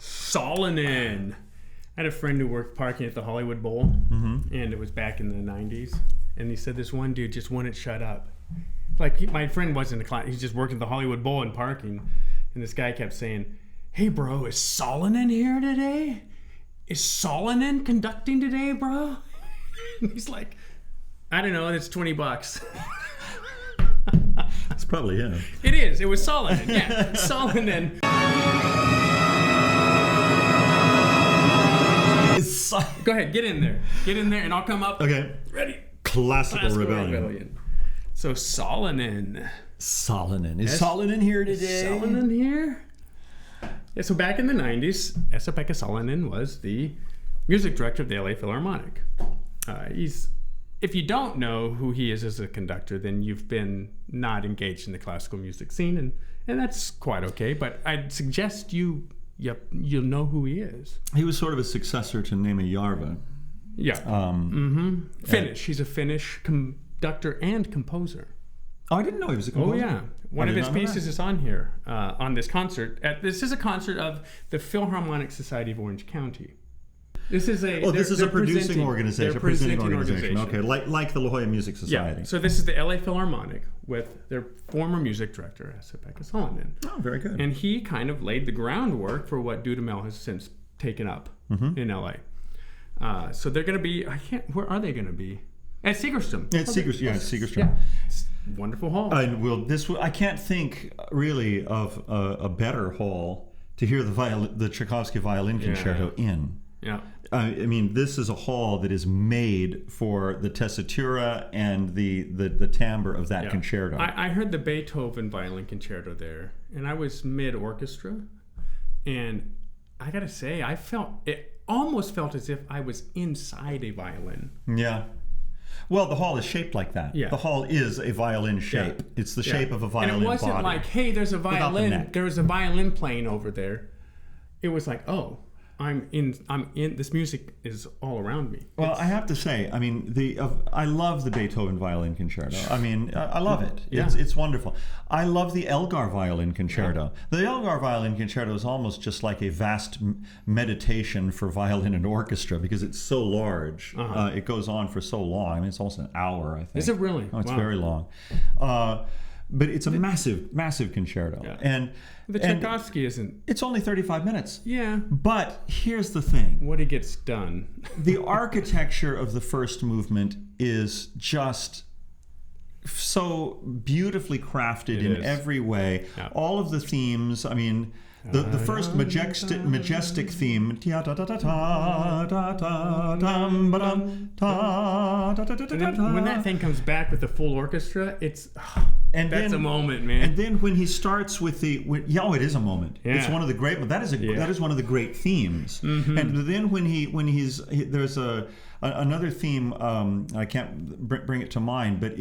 Salonen. I had a friend who worked parking at the Hollywood Bowl, and it was back in the 90s. And he said this one dude just wouldn't shut up. Like, my friend wasn't a client. He's just working at the Hollywood Bowl and parking. And this guy kept saying, "Hey, bro, is Salonen here today? Is Salonen conducting today, bro?" And he's like, "I don't know, it's $20. That's probably him. It is. It was Salonen. Yeah, Salonen. Go ahead, get in there. Get in there, and I'll come up. Okay. Ready. Classical Rebellion. So Salonen. Salonen. Is Salonen here today? Salonen here? Yeah, so back in the 90s, Esa-Pekka Salonen was the music director of the LA Philharmonic. If you don't know who he is as a conductor, then you've been not engaged in the classical music scene, and that's quite okay, but I'd suggest you'll know who he is. He was sort of a successor to Neeme Järve. Yeah. Finnish. He's a Finnish conductor and composer. Oh, I didn't know he was a composer. Oh, yeah. One of his pieces is on here, on this concert. This is a concert of the Philharmonic Society of Orange County. This is a producing organization. They're presenting organization. Okay, like the La Jolla Music Society. Yeah. So this is the LA Philharmonic with their former music director, Esa-Pekka Salonen. Oh, very good. And he kind of laid the groundwork for what Dudamel has since taken up in LA. So they're going to be, where are they going to be? At Segerstrom. It's Segerstrom. Yeah. It's a wonderful hall. I can't think really of a better hall to hear the Tchaikovsky Violin Concerto in. Yeah. I mean, this is a hall that is made for the tessitura and the timbre of that concerto. I heard the Beethoven Violin Concerto there, and I was mid-orchestra, and I gotta say, it almost felt as if I was inside a violin. Yeah. Well, the hall is shaped like that. Yeah. The hall is a violin shape. Yeah. It's the shape of a violin body. And it wasn't like, hey, there's a violin. There's a violin playing over there. It was like, oh, I'm in. This music is all around me. Well, I have to say, I mean, I love the Beethoven Violin Concerto. I mean, I love it. It's wonderful. I love the Elgar Violin Concerto. Yeah. The Elgar Violin Concerto is almost just like a vast meditation for violin and orchestra because it's so large. It goes on for so long. I mean, it's almost an hour, I think. Is it really? Oh, it's very long. But it's a massive concerto. Yeah. And the Tchaikovsky isn't. It's only 35 minutes. Yeah. But here's the thing. What he gets done. The architecture of the first movement is just so beautifully crafted in every way. Yeah. All of the themes, I mean, the first majestic theme, and when that thing comes back with the full orchestra, that's a moment, man. And then when he starts with it is a moment. Yeah. It's one of the great. That is one of the great themes. Mm-hmm. And then there's another theme. I can't bring it to mind, but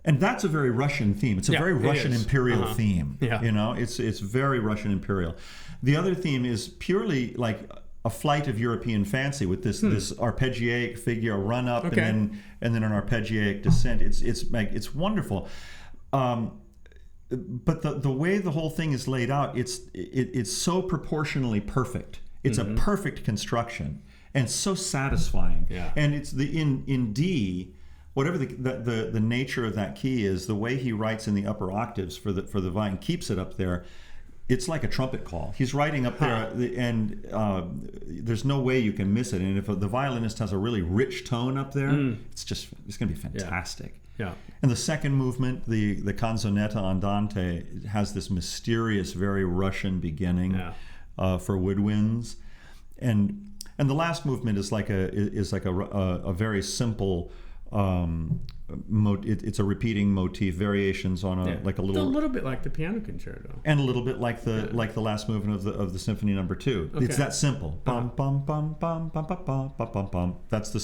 and that's a very Russian theme. It's a very Russian imperial theme. Yeah. You know, it's very Russian imperial. The other theme is purely like a flight of European fancy with this arpeggiatic figure, a run up, and then an arpeggiatic descent. It's wonderful. But the way the whole thing is laid out, it's so proportionally perfect. It's a perfect construction and so satisfying. Yeah. And it's in D. Whatever the nature of that key is, the way he writes in the upper octaves for the violin keeps it up there. It's like a trumpet call. He's writing up there, and there's no way you can miss it. And if the violinist has a really rich tone up there, it's going to be fantastic. Yeah. And the second movement, the canzonetta andante, has this mysterious, very Russian beginning for woodwinds, and the last movement is like a very simple. It's a repeating motif, variations on a little bit like the piano concerto, and a little bit like the last movement of the Symphony No. 2. Okay. It's that simple. Bum bum bum bum bum bum bum bum bum bum. That's the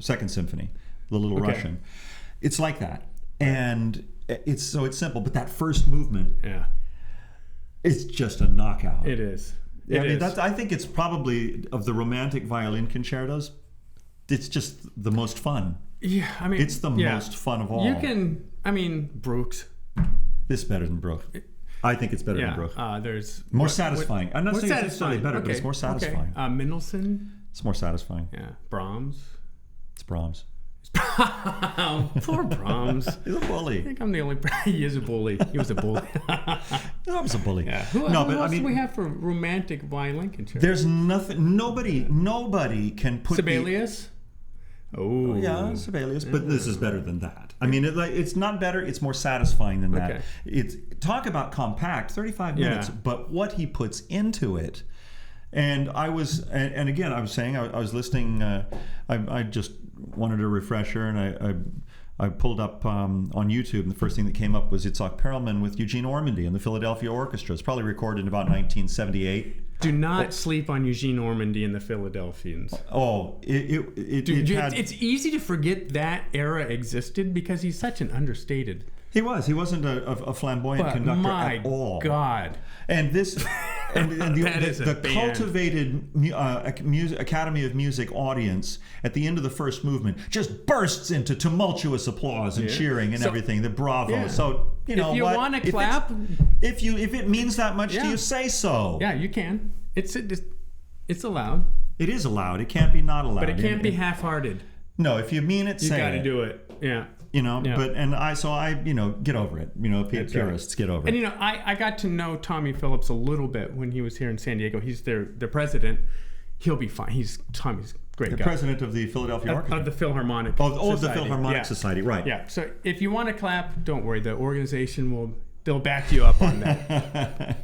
second symphony, the Little Russian. It's like that, and it's simple. But that first movement, it's just a knockout. It is. I think it's probably of the romantic violin concertos. It's just the most fun. Yeah, I mean, it's the most fun of all. Brooks. This is better than Brooks. I think it's better than Bruch. There's more satisfying. I'm not more saying it's necessarily better, but it's more satisfying. Okay. Mendelssohn. It's more satisfying. Yeah. Brahms. It's Brahms. Poor Brahms. He's a bully. I think I'm the only. He is a bully. He was a bully. I was a bully. Yeah. Who else do we have for romantic violin concerto? There's nothing. Nobody can put Sibelius. Oh yeah, Sibelius. But this is better than that. I mean, it's not better. It's more satisfying than that. It's talk about compact, 35 minutes. But what he puts into it. And I was, and again, I was saying, I was listening. I just wanted a refresher, and I pulled up on YouTube, and the first thing that came up was Itzhak Perlman with Eugene Ormandy and the Philadelphia Orchestra. It's probably recorded in about 1978. Do not sleep on Eugene Ormandy and the Philadelphians. Oh, it's easy to forget that era existed because he's such an understated. He was. He wasn't a flamboyant conductor at all. God. And this, and the cultivated Academy of Music audience at the end of the first movement just bursts into tumultuous applause and cheering and everything. The bravo. Yeah. So you know if you want to clap, if it means that much to you, say so. Yeah, you can. It's allowed. It is allowed. It can't be not allowed. But it can't be half-hearted. No, if you mean it, say it. You got to do it. Yeah. You know, but I get over it. You know, purists get over it. And you know, I got to know Tommy Phillips a little bit when he was here in San Diego. He's their president. He'll be fine. Tommy's a great guy. The president of the Philadelphia Orchestra. Of the Philharmonic. Of the Philharmonic Society, right? Yeah. So if you want to clap, don't worry. The organization they'll back you up on that.